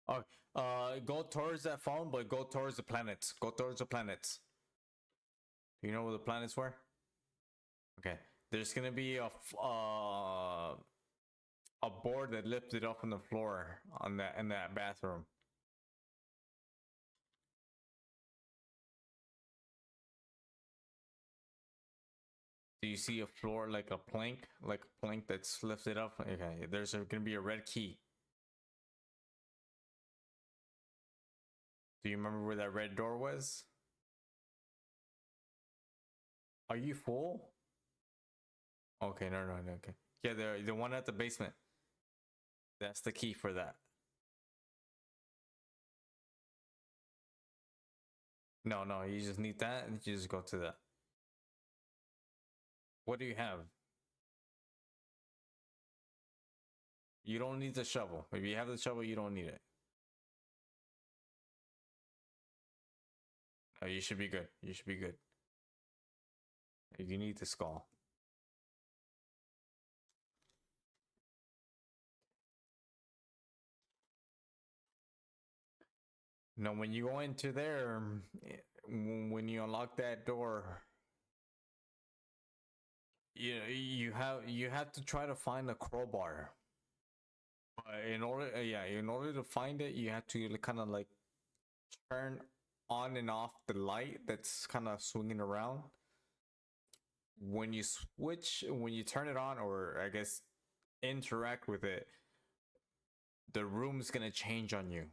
Oh, go towards that phone, but go towards the planets. Go towards the planets. Do you know where the planets were? Okay. There's gonna be a board that lifted up on the floor on that in that bathroom. Do you see a floor like a plank that's lifted up? Okay, there's gonna be a red key. Do you remember where that red door was? Are you full? Okay, no, okay. Yeah, the one at the basement. That's the key for that. No, you just need that and you just go to that. What do you have? You don't need the shovel. If you have the shovel, you don't need it. No, you should be good. You should be good. You need the skull. No, when you go into there, when you unlock that door, you have to try to find a crowbar. In order to find it, you have to kind of like turn on and off the light that's kind of swinging around. When you turn it on, or I guess interact with it, the room's gonna change on you.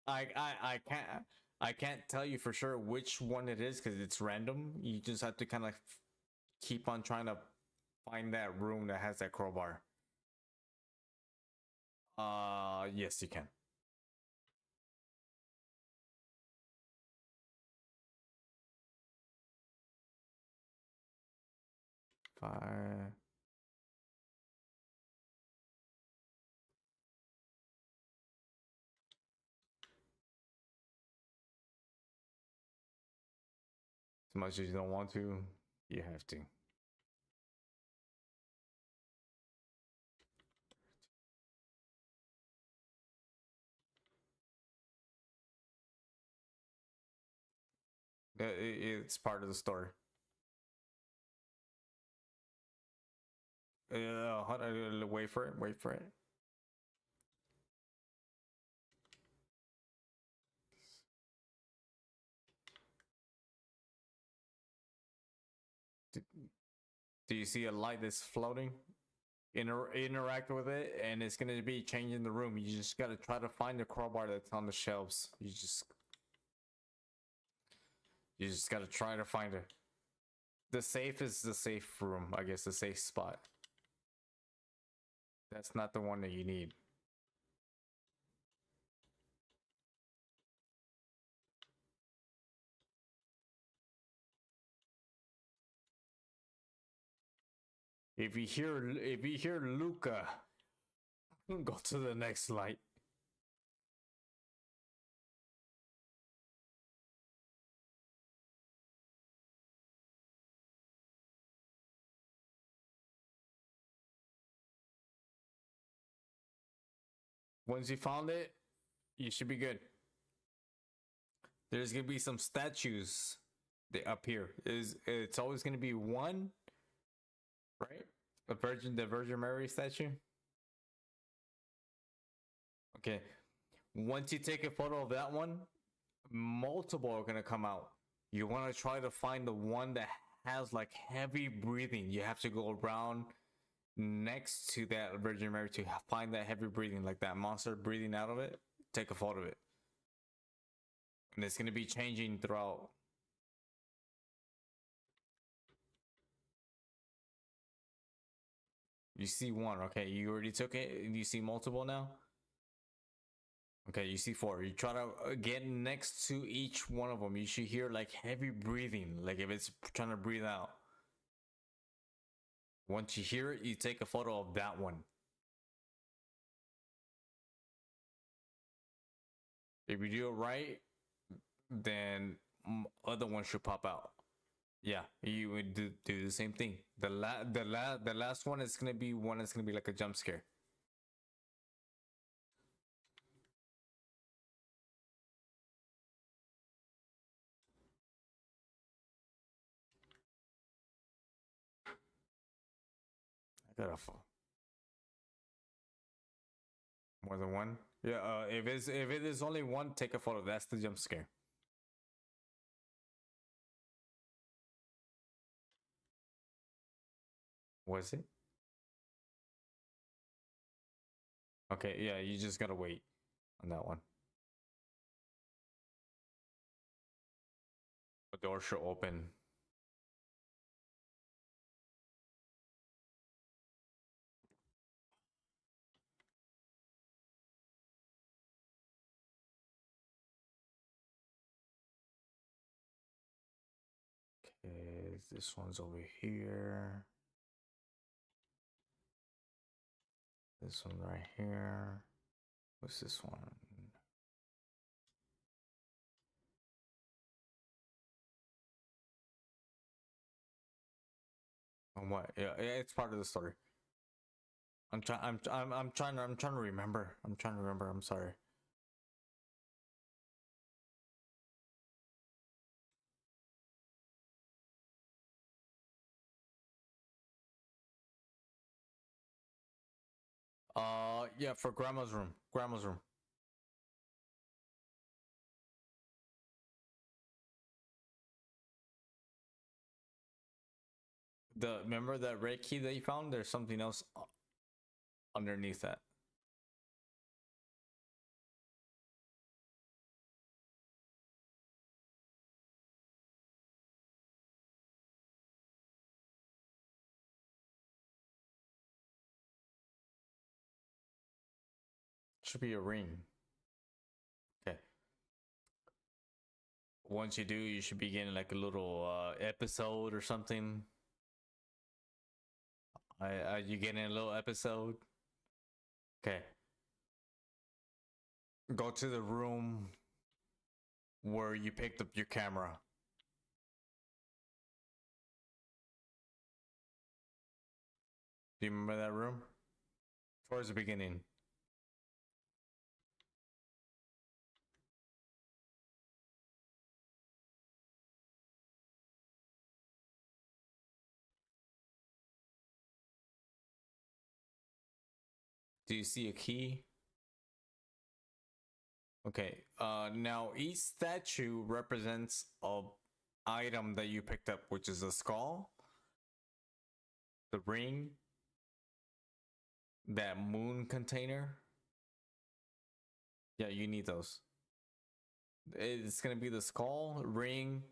I can't tell you for sure which one it is because it's random. You just have to kind of keep on trying to find that room that has that crowbar. Yes, you can. Fire. As much as you don't want to, you have to. It's part of the story. Hold on, wait for it. Wait for it. Do you see a light that's floating? Interact with it, and it's gonna be changing the room. You just gotta try to find the crowbar that's on the shelves. You just gotta try to find it. The safe is the safe room, I guess, the safe spot. That's not the one that you need. If you hear Luca, go to the next light. Once you found it, you should be good. There's gonna be some statues that up here. It's always gonna be one, right? The Virgin Mary statue. Okay. Once you take a photo of that one, multiple are gonna come out. You want to try to find the one that has like heavy breathing. You have to go around next to that Virgin Mary to find that heavy breathing, like that monster breathing out of it. Take a photo of it, and it's gonna be changing throughout. You see one, okay? You already took it. You see multiple now. Okay, you see four. You try to get next to each one of them. You should hear like heavy breathing, like if it's trying to breathe out. Once you hear it, you take a photo of that one. If you do it right, then other ones should pop out. Yeah, you would do the same thing. The last one is gonna be one that's gonna be like a jump scare. Got a more than one. Yeah. If it is only one, take a photo. That's the jump scare. Was it? Okay. Yeah. You just gotta wait on that one. The door should open. Okay, this one's over here. This one right here. What's this one? On what? Yeah, it's part of the story. I'm trying to remember. I'm sorry. Yeah, for grandma's room. Grandma's room. Remember that red key that you found? There's something else underneath that. Should be a ring. Okay. Once you do, you should be getting like a little episode or something. You getting a little episode? Okay. Go to the room where you picked up your camera. Do you remember that room? Towards the beginning. Do you see a key? Okay. Now each statue represents a item that you picked up, which is a skull, the ring, that moon container. Yeah, you need those. It's gonna be the skull, ring,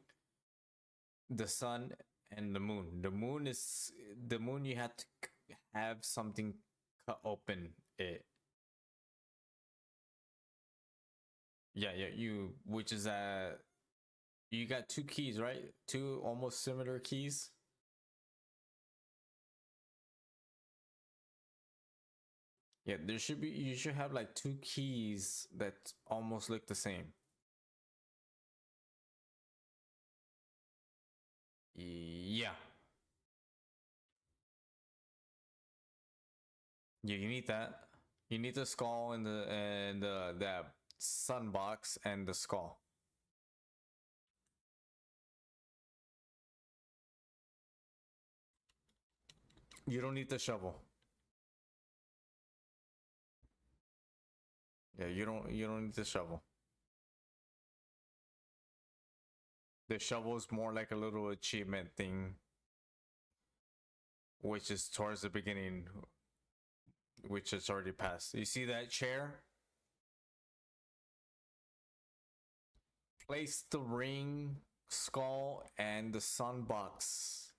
the sun, and the moon. The moon is the moon. You have to have something cut open it. Yeah, yeah. Which is you got two keys, right? Two almost similar keys. Yeah, there should be. You should have like two keys that almost look the same. Yeah. Yeah, you need that. You need the skull and the that sun box and the skull. You don't need the shovel. Yeah, you don't need the shovel. The shovel is more like a little achievement thing, which is towards the beginning, which is already passed. You see that chair? Place the ring, skull, and the sun box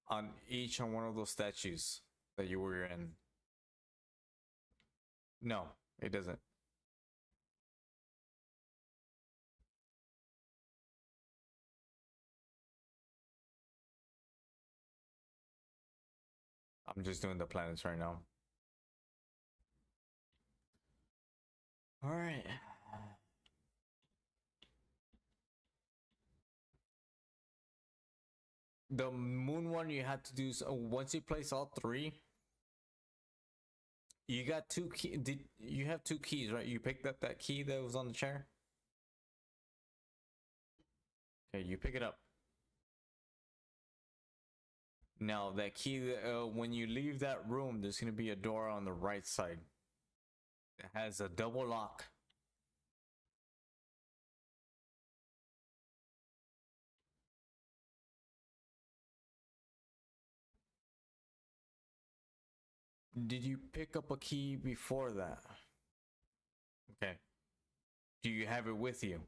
on each and one of those statues that you were in. No, it doesn't. I'm just doing the planets right now. All right. The moon one you had to do so once you place all three. You got two key. Did you have two keys, right? You picked up that key that was on the chair. Okay, you pick it up. Now that key, when you leave that room, there's gonna be a door on the right side. It has a double lock. Did you pick up a key before that? Okay. Do you have it with you?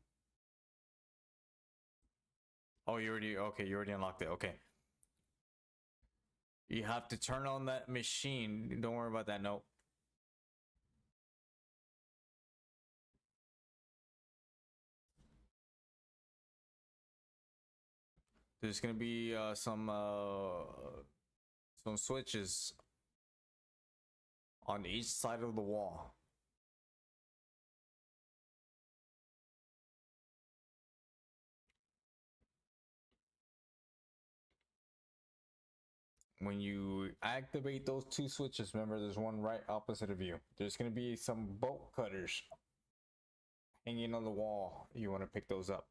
Oh, you already, okay, you already unlocked it. Okay. You have to turn on that machine. Don't worry about that. Nope. There's gonna be some switches on each side of the wall. When you activate those two switches, remember there's one right opposite of you. There's gonna be some bolt cutters hanging on the wall. You want to pick those up.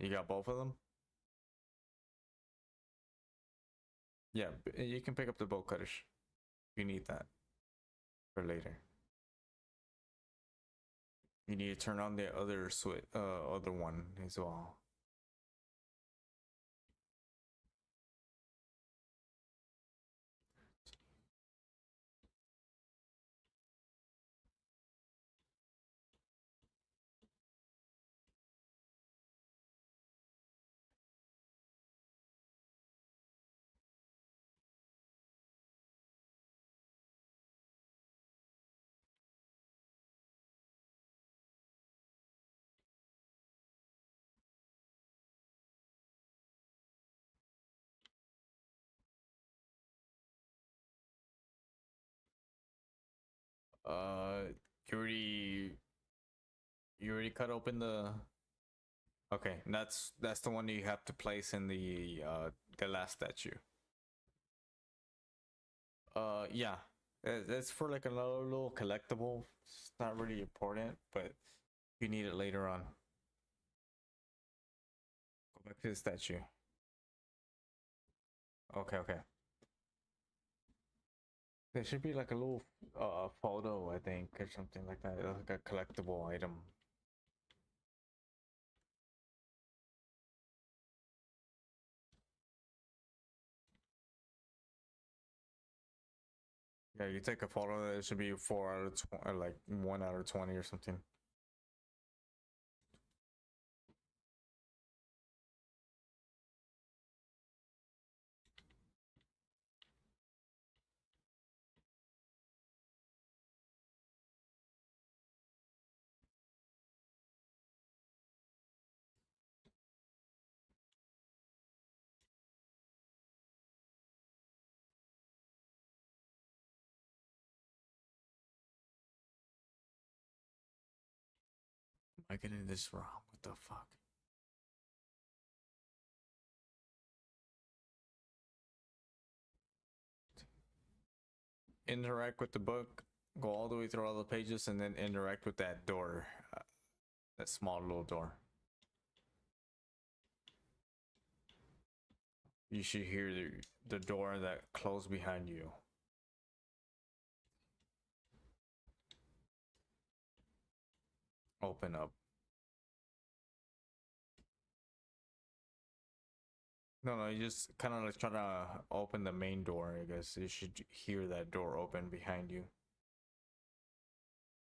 You got both of them? Yeah, you can pick up the bolt cutters. You need that for later. You need to turn on the other switch, other one as well. Uh, you already you already cut open the. Okay, that's the one you have to place in the last statue. Yeah, it's for like another little collectible. It's not really important, but you need it later on. Go back to the statue. Okay, okay. There should be like a little photo, I think, or something like that, like a collectible item. Yeah, you take a photo. It should be 4 out of 20, like 1 out of 20 or something. Am I getting this wrong? What the fuck? Interact with the book. Go all the way through all the pages, and then interact with that door, that small little door. You should hear the door that closed behind you. Open up. No, no, you just kind of like try to open the main door. I guess you should hear that door open behind you.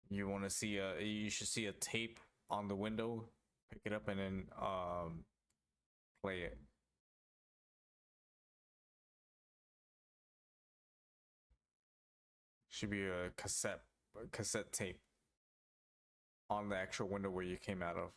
You want to see you should see a tape on the window. Pick it up and then play it. Should be a cassette tape on the actual window where you came out of.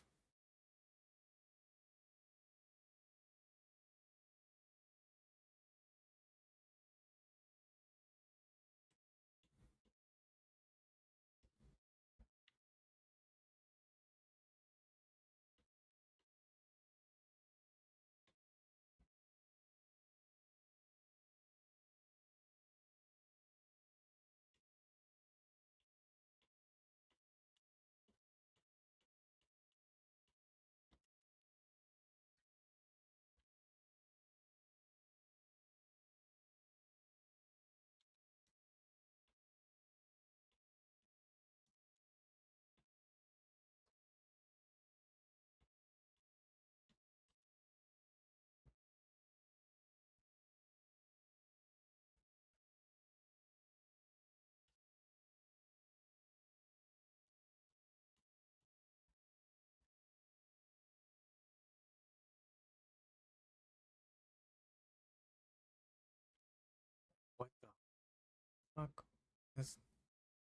Fuck.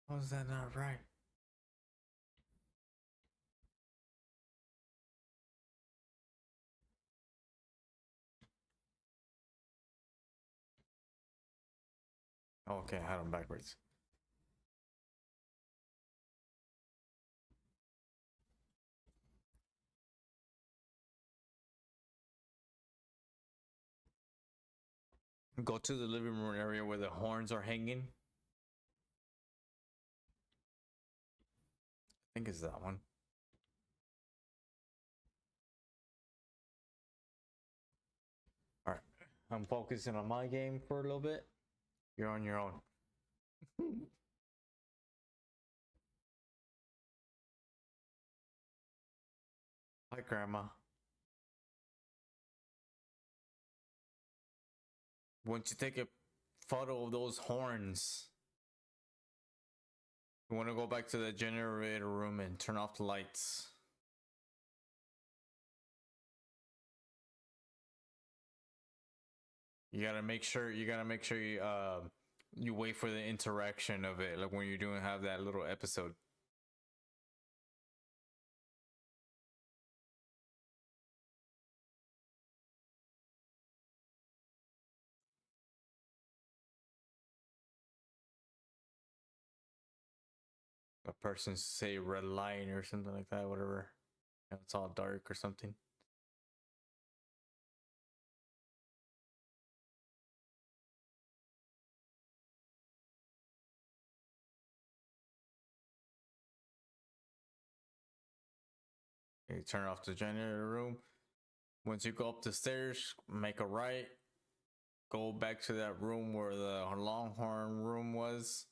How's that not right? Okay, I had them backwards. Go to the living room area where the horns are hanging. I think it's that one. Alright. I'm focusing on my game for a little bit. You're on your own. Hi, Grandma. Once you take a photo of those horns, you want to go back to the generator room and turn off the lights. You gotta make sure you wait for the interaction of it, like when you're doing have that little episode. A person say red line or something like that, whatever. And it's all dark or something. You turn off the generator room. Once you go up the stairs, make a right. Go back to that room where the Longhorn room was.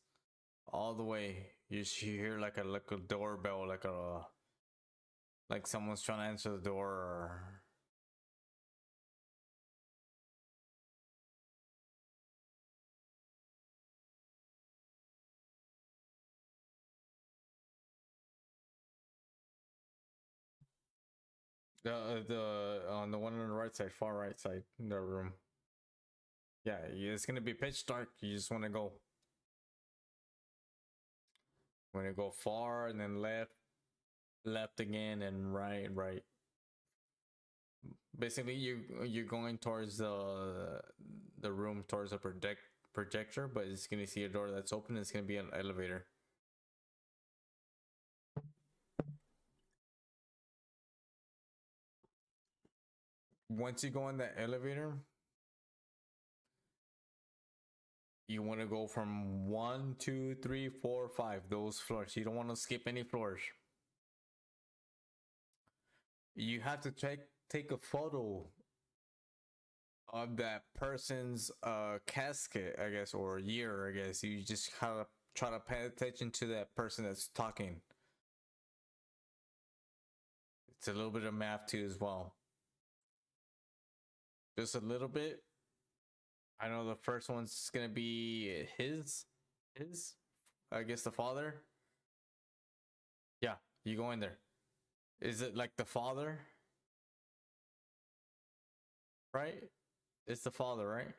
All the way. You hear like a doorbell, like someone's trying to answer the door. Or... the on the one on the right side, far right side, the room. Yeah, it's gonna be pitch dark. You just want to go. When you go far and then left again, and right. Basically, you're going towards the room towards the projector, but it's gonna see a door that's open. It's gonna be an elevator. Once you go in that elevator, you want to go from 1, 2, 3, 4, 5, those floors. You don't want to skip any floors. You have to take a photo of that person's casket, I guess, or year, I guess. You just gotta try to pay attention to that person that's talking. It's a little bit of math too as well. Just a little bit. I know the first one's gonna be his, I guess the father. Yeah, you go in there. Is it like the father? Right? It's the father, right?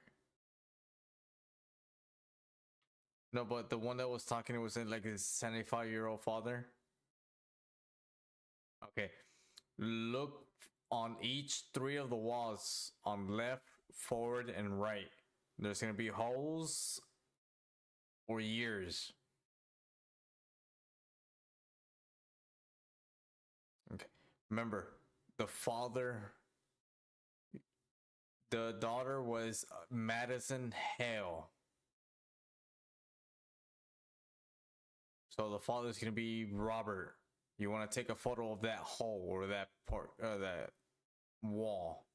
No, but the one that was talking, it was like his 75-year-old father. Okay. Look on each 3 of the walls on left, forward, and right. There's gonna be holes or years. Okay. Remember, the father, the daughter was Madison Hale. So the father's gonna be Robert. You want to take a photo of that hole or that part, that wall.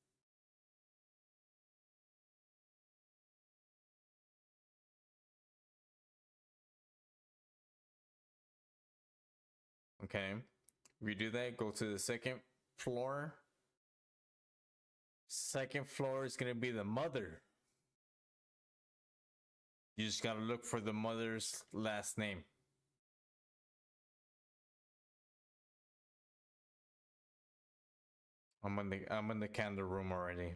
Okay. We do that. Go to the second floor. Second floor is gonna be the mother. You just gotta look for the mother's last name. I'm in the candle room already.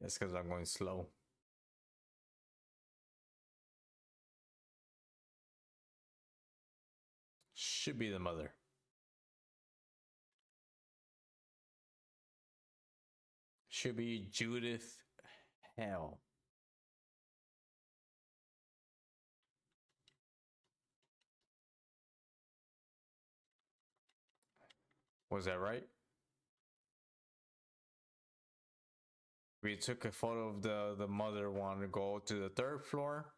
That's because I'm going slow. Should be the mother. Should be Judith Hell. Was that right? We took a photo of the mother one to go to the 3rd floor.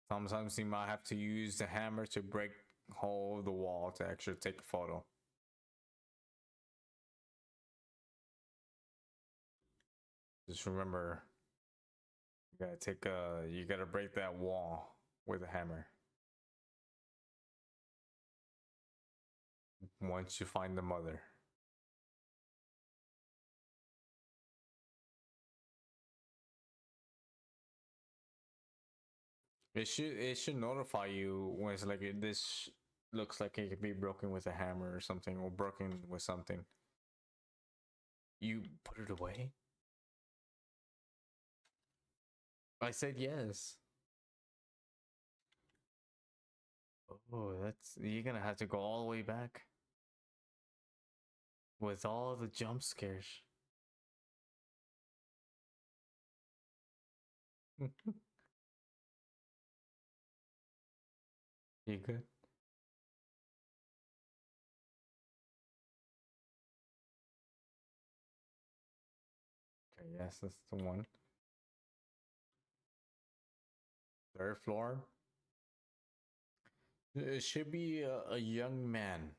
Sometimes you might have to use the hammer to break hole of the wall to actually take a photo. Just remember, you gotta break that wall with a hammer. Once you find the mother. It should notify you when it's like this looks like it could be broken with a hammer or something, or broken with something. You put it away? I said yes. Oh, you're gonna have to go all the way back with all the jump scares. You good? Okay, yes, that's the one. 3rd floor. It should be a young man.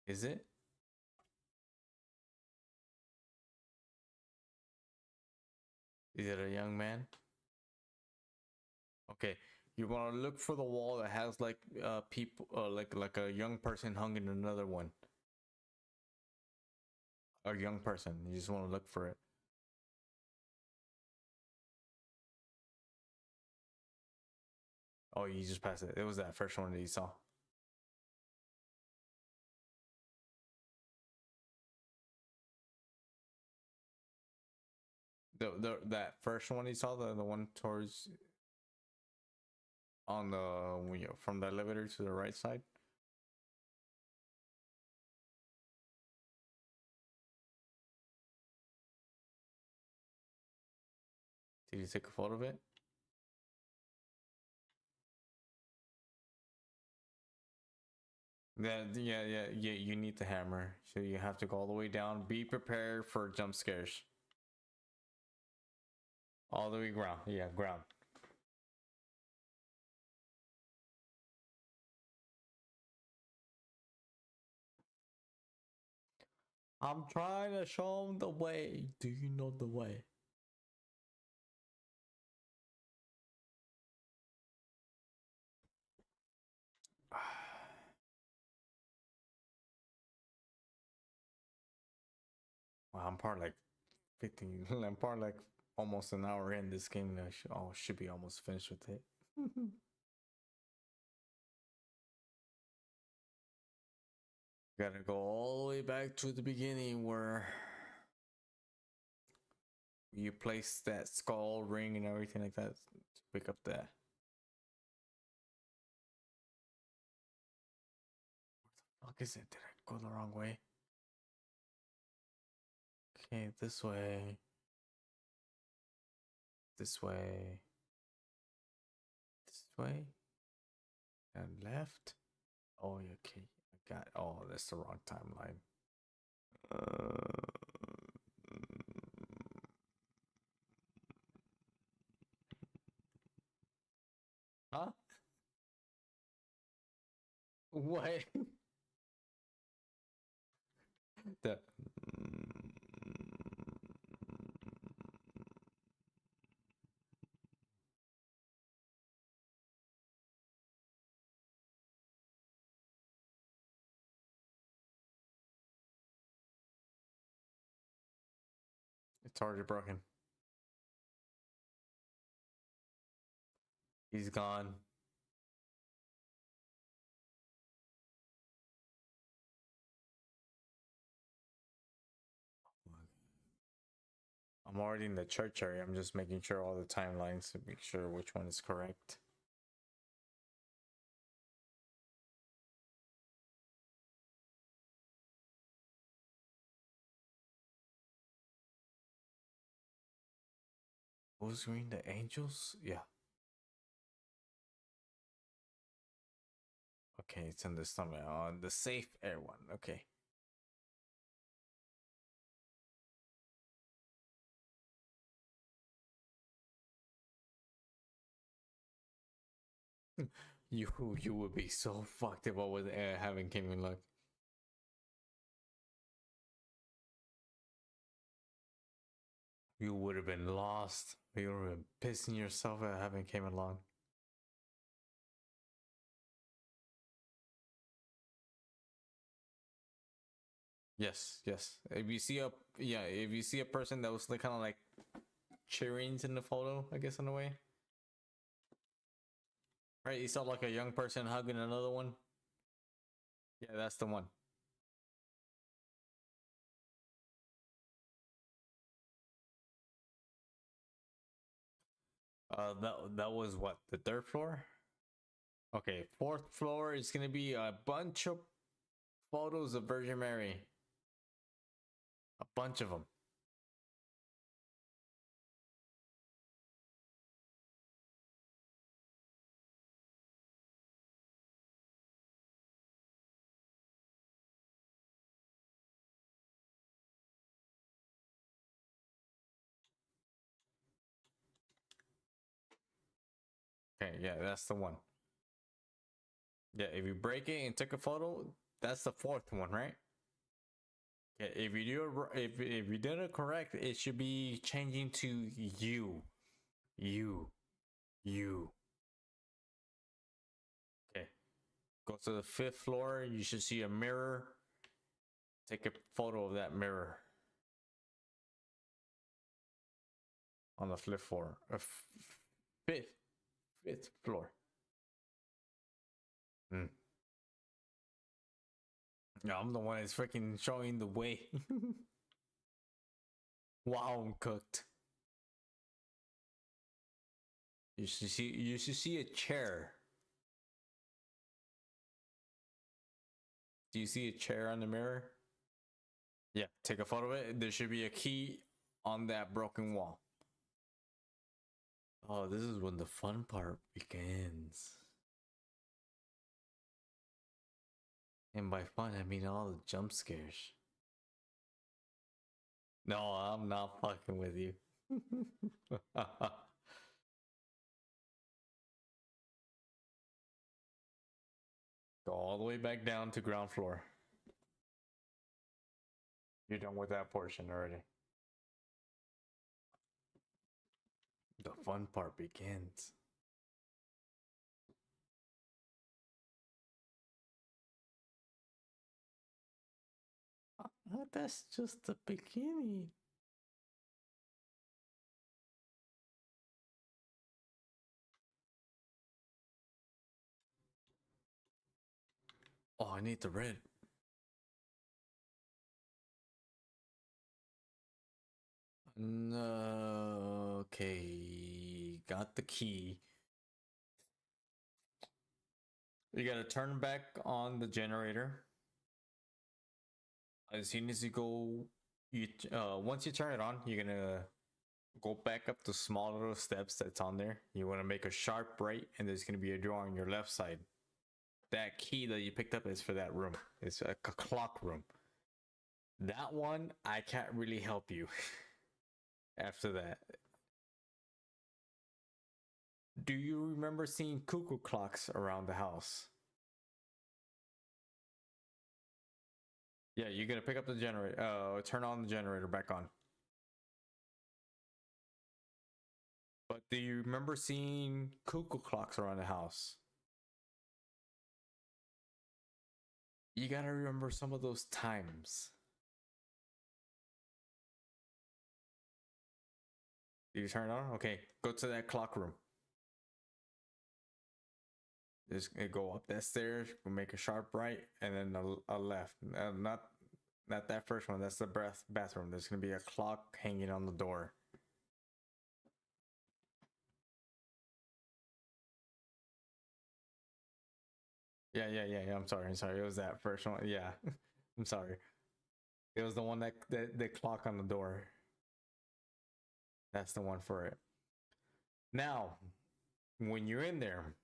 Is it? Is it a young man? Okay, you want to look for the wall that has like people like a young person hung in another one. A young person. You just want to look for it. Oh, you just passed it. It was that first one that you saw. That first one you saw, the one towards on the from the elevator to the right side. Did you take a photo of it? Yeah. You need the hammer, so you have to go all the way down. Be prepared for jump scares. All the way ground. Yeah, ground. I'm trying to show him the way. Do you know the way? Well, I'm part like 15. I'm part like almost an hour in this game. I should be almost finished with it. Gotta go all the way back to the beginning where you place that skull ring and everything like that to pick up that. Where the fuck is it? Did I go the wrong way? Okay, this way. This way. This way. And left. Oh, okay. I got. Oh, that's the wrong timeline. Huh? What? the. It's already broken. He's gone. I'm already in the church area. I'm just making sure all the timelines to make sure which one is correct. Who's green? The angels? Yeah. Okay, it's in the stomach. On the safe air one. Okay. You would be so fucked if I was having King in luck. You would have been lost. You would have been pissing yourself at having came along. Yes, yes. If you see a if you see a person that was like kind of like cheering in the photo, I guess in a way. Right, you saw like a young person hugging another one. Yeah, that's the one. That was what, the third floor? Okay, fourth floor is gonna be a bunch of photos of Virgin Mary. A bunch of them. Okay, yeah, that's the one. Yeah, if you break it and took a photo, that's the fourth one, right? Yeah, if you do it, if you did it correct, it should be changing to you, you, you. Okay, go to the fifth floor. You should see a mirror. Take a photo of that mirror on the fifth floor. Fifth, fifth floor. Mm. Yeah, I'm the one that's freaking showing the way. Wow, I'm cooked. You should see a chair. Do you see a chair on the mirror? Yeah, take a photo of it. There should be a key on that broken wall. Oh, this is when the fun part begins. And by fun, I mean all the jump scares. No, I'm not fucking with you. Go all the way back down to ground floor. You're done with that portion already. The fun part begins. That's just the beginning. Oh, I need the red. No, okay, got the key. You gotta turn back on the generator. As soon as you go, you once you turn it on, you're gonna go back up the small little steps that's on there. You want to make a sharp right, and there's gonna be a door on your left side. That key that you picked up is for that room. It's a clock room. That one I can't really help you. After that, do you remember seeing cuckoo clocks around the house? Yeah, you're gonna pick up the generator. Turn on the generator back on. But do you remember seeing cuckoo clocks around the house? You gotta remember some of those times. Did you turn it on? Okay, go to that clock room. Just go up that stairs, make a sharp right, and then a left. Not that first one. That's the bathroom. There's gonna be a clock hanging on the door. Yeah. I'm sorry. It was that first one. Yeah. I'm sorry. It was the one that the clock on the door. That's the one for it. Now, when you're in there,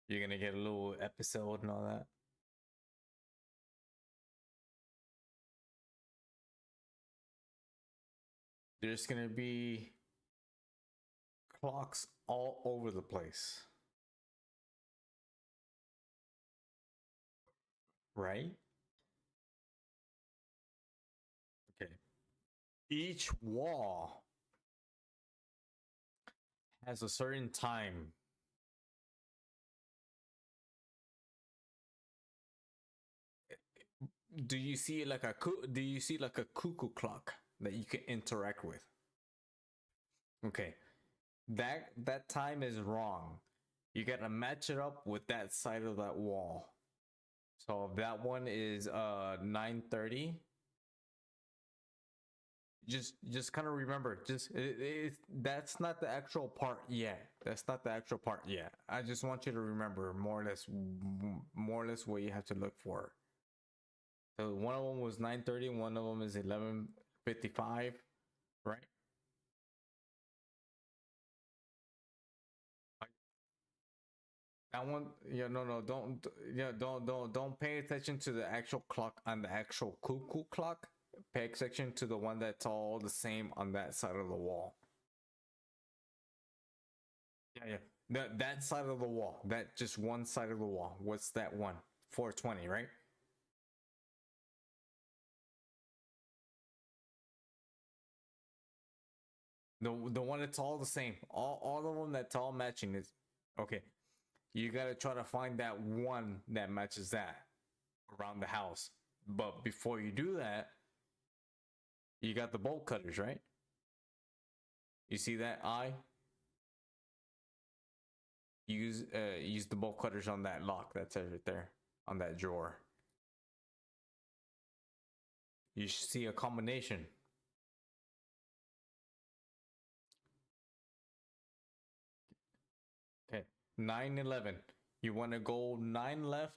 you're gonna get a little episode and all that. There's gonna be clocks all over the place, right? Okay. Each wall has a certain time. Do you see like a cuckoo clock that you can interact with? Okay. That time is wrong. You gotta match it up with that side of that wall. So if that one is 9:30, just kind of remember, that's not the actual part yet. That's not the actual part yet. I just want you to remember more or less what you have to look for. So one of them was 9:30, one of them is 11:55, right? That one, yeah, no, don't, yeah, don't pay attention to the actual clock on the actual cuckoo clock. Pay attention to the one that's all the same on that side of the wall. Yeah. That side of the wall, that just one side of the wall. What's that one? 420, right? The one that's all the same. All of them that's all matching is okay. You gotta try to find that one that matches that around the house. But before you do that, you got the bolt cutters, right? You see that eye? Use the bolt cutters on that lock that's right there on that drawer. You should see a combination. Okay, 9-11. You want to go 9 left,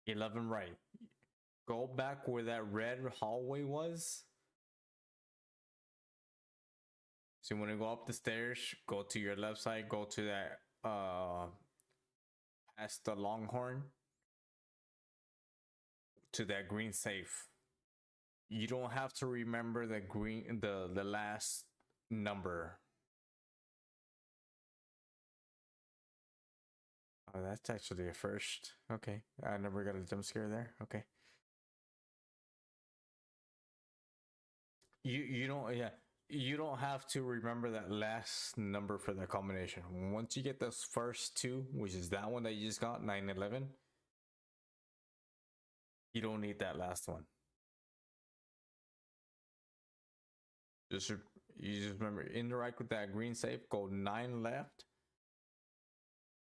11 right. Go back where that red hallway was. So you want to go up the stairs, go to your left side, go to that past the Longhorn to that green safe. You don't have to remember the last number. Oh, that's actually a first. Okay. I never got a jump scare there. Okay. You don't, yeah. You don't have to remember that last number for the combination. Once you get those first two, which is that one that you just got, 9-11, you don't need that last one. Just you just remember interact with that green safe, go 9 left,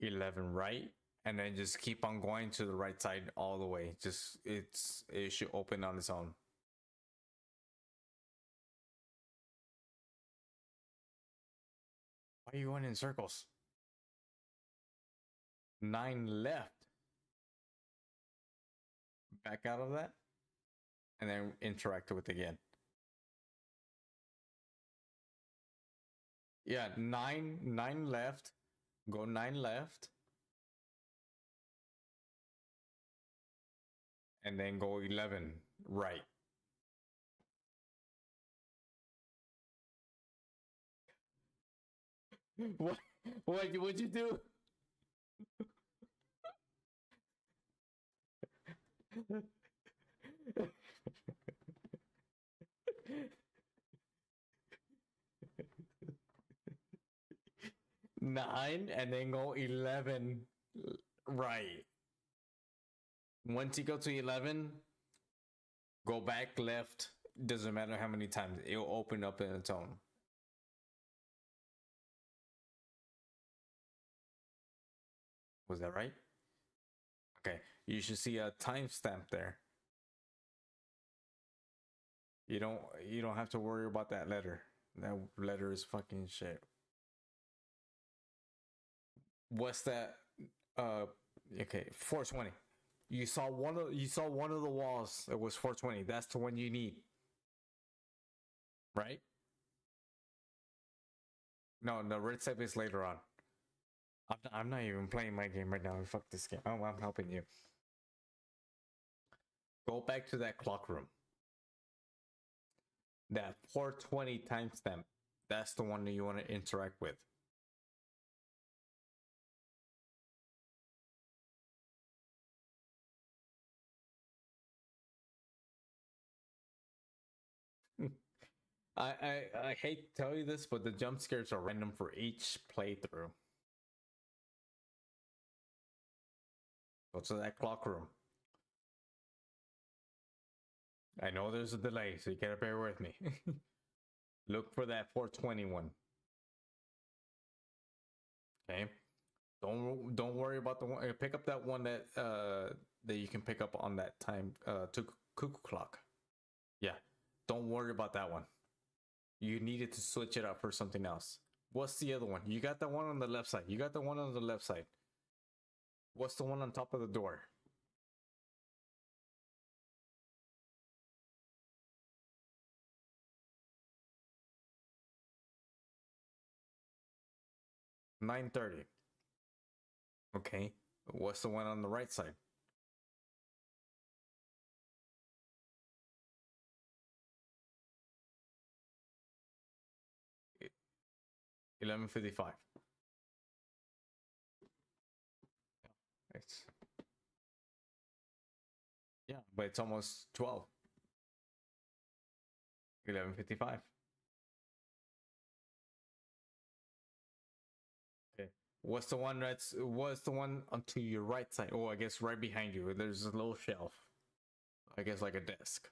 11 right, and then just keep on going to the right side all the way. Just it should open on its own. Why are you going in circles? 9 left. Back out of that, and then interact with it again. Yeah, 9 left. Go 9 left. And then go 11 right. What? What'd you do? Nine and then go 11 right. Once you go to 11, go back left. Doesn't matter how many times, it'll open up in its own. Was that right? Okay. You should see a timestamp there. You don't have to worry about that letter. That letter is fucking shit. What's that? Okay, 420. You saw one of the walls. It was 420. That's the one you need, right? No, the red save is later on. I'm not even playing my game right now. Fuck this game. Oh, I'm helping you. Go back to that clock room. That 420 timestamp. That's the one that you want to interact with. I hate to tell you this, but the jump scares are random for each playthrough. Go to that clock room. I know there's a delay, so you gotta bear with me. Look for that 421. Okay. Don't worry about the one. Pick up that one that that you can pick up on that time to cuckoo clock. Yeah. Don't worry about that one. You needed to switch it up for something else. What's the other one? You got the one on the left side. You got the one on the left side. What's the one on top of the door? $9.30. Okay. What's the one on the right side? $11.55. It's yeah, but it's almost 12. $11.55. Okay. What's the one onto your right side? Oh, I guess right behind you. There's a little shelf. I guess like a desk.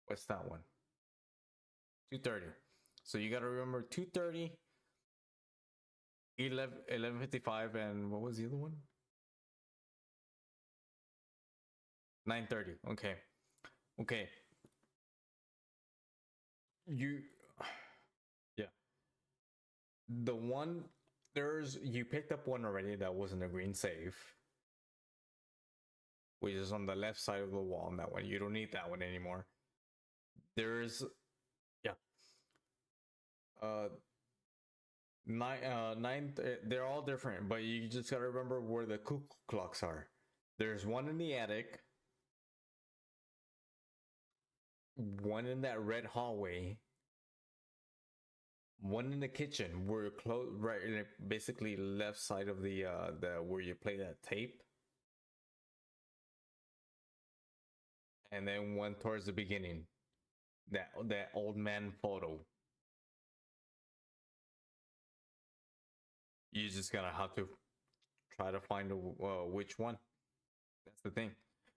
What's that one? 2:30. So you gotta remember 2:30, 11:55, and what was the other one? 9:30. Okay. Okay. You yeah. The one you picked up one already that wasn't a green save, which is on the left side of the wall on that one. You don't need that one anymore. There's yeah. Uh nine they're all different, but you just gotta remember where the cuckoo clocks are. There's one in the attic, one in that red hallway, one in the kitchen where close right basically left side of the where you play that tape, and then one towards the beginning, that old man photo. You just gotta have to try to find which one. That's the thing.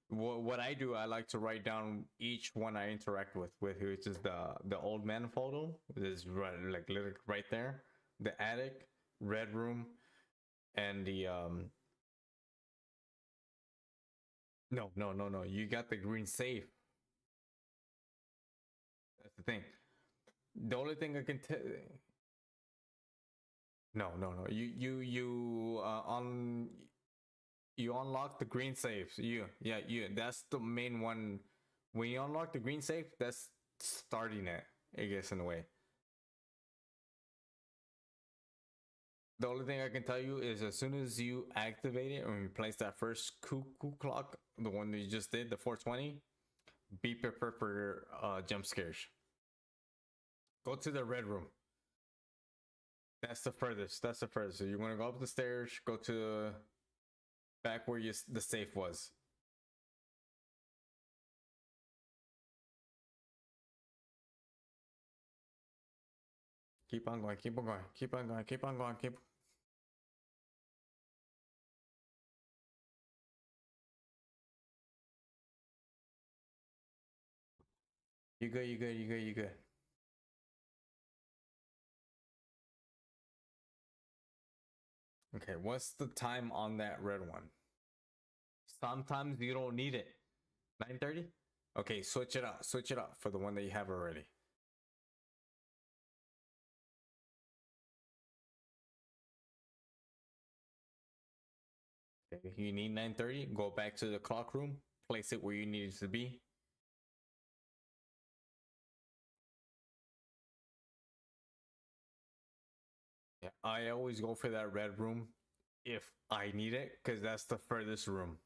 What I do, I like to write down each one I interact with, which is the old man photo, which is right, like literally right there, the attic, red room, and the no. You got the green safe. That's the thing. The only thing I can tell. No. You on you unlock the green safe. You. That's the main one. When you unlock the green safe, that's starting it. I guess in a way. The only thing I can tell you is as soon as you activate it and you place that first cuckoo clock, the one that you just did, the 420, be prepared for jump scares. Go to the red room. That's the furthest. That's the furthest. So you want to go up the stairs, go to back where the safe was. Keep on going. Keep on going. Keep on going. Keep on going. Keep. You good. You good. You good. You good. Okay. What's the time on that red one? Sometimes you don't need it. 9:30. Okay. Switch it up. Switch it up for the one that you have already. If you need 9:30, go back to the clock room, place it where you need it to be. Yeah, I always go for that red room if I need it, because that's the furthest room.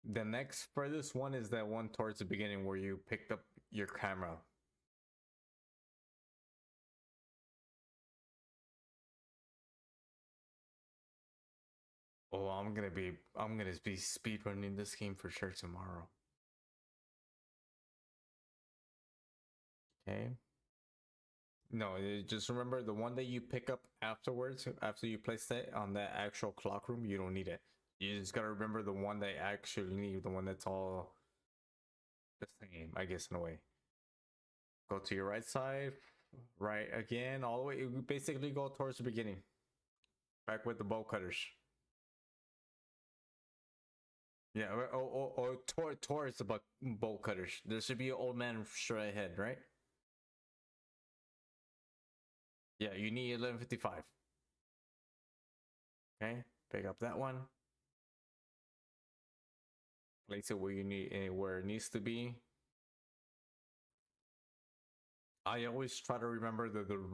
The next furthest one is that one towards the beginning where you picked up your camera. Oh, I'm gonna be speedrunning this game for sure tomorrow. Okay. No, just remember the one that you pick up afterwards, after you place that on that actual clock room, you don't need it. You just gotta remember the one that actually need, the one that's all the same, I guess, in a way. Go to your right side, right again, all the way. You basically go towards the beginning. Back with the bolt cutters. Yeah, or towards the bolt cutters. There should be an old man straight ahead, right? Yeah, you need 1155. Okay, pick up that one. Place it where you need, where it needs to be. I always try to remember the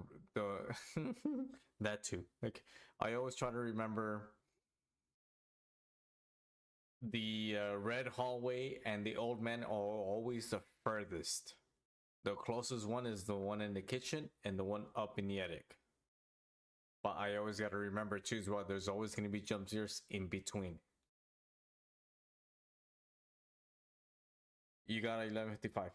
that too. Like I always try to remember the red hallway and the old man are always the furthest. The closest one is the one in the kitchen and the one up in the attic. But I always got to remember too as well. There's always going to be jump scares in between. You got 1155.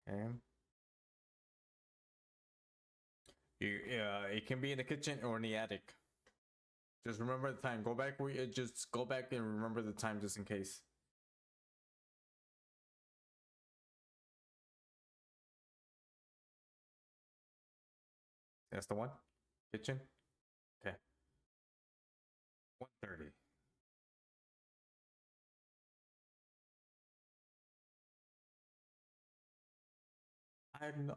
Okay. It can be in the kitchen or in the attic. Just remember the time. Go back where you just go back and remember the time just in case. That's the one. Kitchen. Okay. 1:30.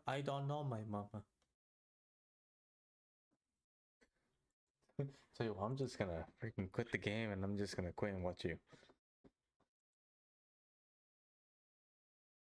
I don't know my mama. So I'm just gonna freaking quit the game and I'm just gonna quit and watch you.